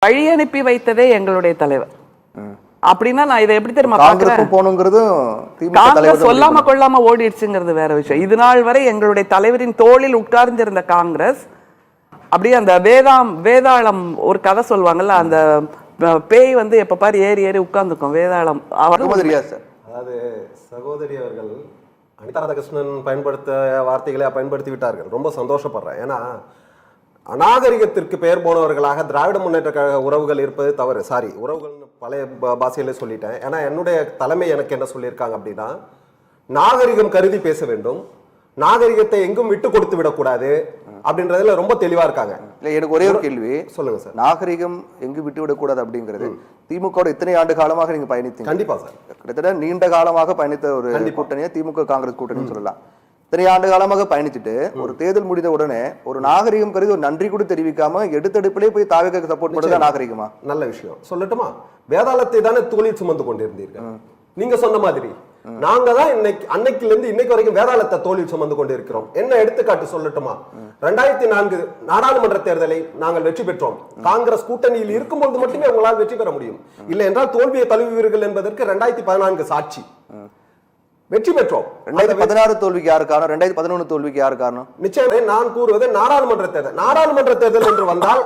வழி அனுப்பி வைத்ததே எங்களுடைய தலைவர். அப்படின்னா நான் இதை எப்படி தெரியுமா காங்கிரஸ் சொல்லாம கொள்ளாம ஓடிடுச்சுங்கிறது வேற விஷயம். இது நாள் வரை எங்களுடைய தலைவரின் தோளில் உட்கார்ந்திருந்த காங்கிரஸ் அப்படியே அந்த வேதாளம் ஒரு கதை சொல்லுவாங்கல்ல, அந்த பேய் வந்து எப்ப பாரு ஏறி ஏறி உட்கார்ந்துக்கும் வேதாளம். அதாவது சகோதரி அவர்கள் அனிதா ராதாகிருஷ்ணன் பயன்படுத்த வார்த்தைகளை பயன்படுத்தி விட்டார்கள். ரொம்ப சந்தோஷப்படுறேன். ஏன்னா அநாகரிகத்திற்கு பெயர் போனவர்களாக திராவிட முன்னேற்ற கழக உறவுகள் இருப்பது தவறு. சாரி, உறவுகள் பழைய பாஷையில சொல்லிட்டேன். ஏன்னா என்னுடைய தலைமை எனக்கு என்ன சொல்லியிருக்காங்க அப்படின்னா, நாகரிகம் கருதி பேச வேண்டும், நாகரிகத்தை எங்கும் விட்டு கொடுத்து விடக்கூடாது அப்படின்றதுல ரொம்ப தெளிவா இருக்காங்க. இல்ல, எனக்கு ஒரே ஒரு கேள்வி. சொல்லுங்க சார். நாகரிகம் எங்கு விட்டு விடக்கூடாது அப்படிங்கிறது திமுக இத்தனை ஆண்டு காலமாக நீங்க பயணித்தீங்க. கண்டிப்பா சார். கிட்டத்தட்ட நீண்ட காலமாக பயணித்த ஒரு கூட்டணியை திமுக காங்கிரஸ் கூட்டணின்னு சொல்லலாம். இத்தனை ஆண்டு காலமாக பயணிச்சுட்டு ஒரு தேர்தல் முடிந்த உடனே ஒரு நாகரிகம் கருதி ஒரு நன்றி கூட தெரிவிக்காம எடுத்தடுப்பிலே போய் தாவேக்கு சப்போர்ட் பண்ணுறது நாகரிகமா? நல்ல விஷயம். சொல்லட்டுமா? வேதாளத்தை தானே தோளில் சுமந்து கொண்டிருந்தீர்கள். நீங்க சொன்ன மாதிரி நாங்க தான் அன்னைக்குல இருந்து இன்னைக்கு வரைக்கும் வேதாளத்தை தோளில் சுமந்து கொண்டிருக்கிறோம். என்ன எடுத்துக்காட்டு சொல்லட்டுமா? 2004 நாடாளுமன்ற தேர்தலை நாங்கள் வெற்றி பெற்றோம். காங்கிரஸ் கூட்டணியில் இருக்கும்போது மட்டுமே உங்களால் வெற்றி பெற முடியும். இல்லை என்றால் தோல்வியை தழுவுவீர்கள் என்பதற்கு 2014 சாட்சி. வெற்றி பெற்றோம். 2016 தோல்விக்கு யாரு காரணம்? 2011 தோல்விக்கு யாரு காரணம்? நிச்சயம் நான் கூறுவது நாடாளுமன்ற தேர்தல் என்று வந்தால்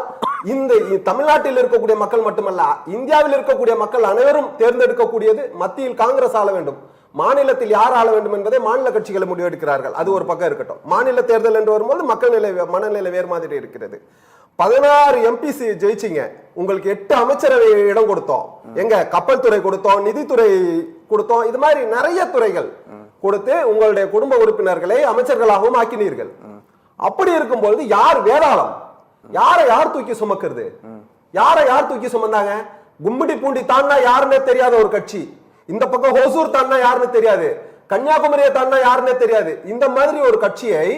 இந்த தமிழ்நாட்டில் இருக்கக்கூடிய மக்கள் மட்டுமல்ல, இந்தியாவில் இருக்கக்கூடிய மக்கள் அனைவரும் தேர்ந்தெடுக்கக்கூடியது மத்தியில் காங்கிரஸ் ஆள வேண்டும், மாநிலத்தில் யார் ஆள வேண்டும் என்பதை மாநில கட்சிகளை முடிவெடுக்கிறார்கள். அது ஒரு பக்கம் இருக்கட்டும். மாநில தேர்தல் என்று வரும்போது மக்கள் மனநிலை வேறு மாதிரி இருக்கிறது. 16 எம்பிசி ஜெயிச்சிங்க. உங்களுக்கு 8 அமைச்சரவை இடம் கொடுத்தோம். எங்க கப்பல் துறை கொடுத்தோம், நிதித்துறை கொடுத்தோம். இது மாதிரி நிறைய துறைகள் கொடுத்து உங்களுடைய குடும்ப உறுப்பினர்களை அமைச்சர்களாகவும் ஆக்கினீர்கள். அப்படி இருக்கும்போது யார் வேதாளம்? யார் தூக்கி சுமக்கிறது? யார் தூக்கி சுமந்தாங்க? கும்மிடி பூண்டி தாண்டா யாருன்னே தெரியாத ஒரு கட்சி, இந்த பக்கம் ஹோசூர் தாண்டா யாருன்னு தெரியாது, கன்னியாகுமரியை தாண்டா யாருன்னே தெரியாது. இந்த மாதிரி ஒரு கட்சியை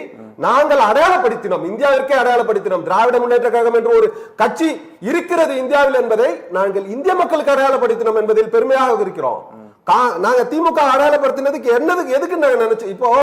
நாங்கள் அடையாளப்படுத்தினோம், இந்தியாவிற்கே அடையாளப்படுத்தினோம். திராவிட முன்னேற்ற கழகம் என்று ஒரு கட்சி இருக்கிறது இந்தியாவில் என்பதை நாங்கள் இந்திய மக்களுக்கு அடையாளப்படுத்தினோம் என்பதில் பெருமையாக இருக்கிறோம். நாங்க திமுக அடையாளப்படுத்தினதுக்கு எதுக்கு நாங்க நினைச்சோம். இப்போ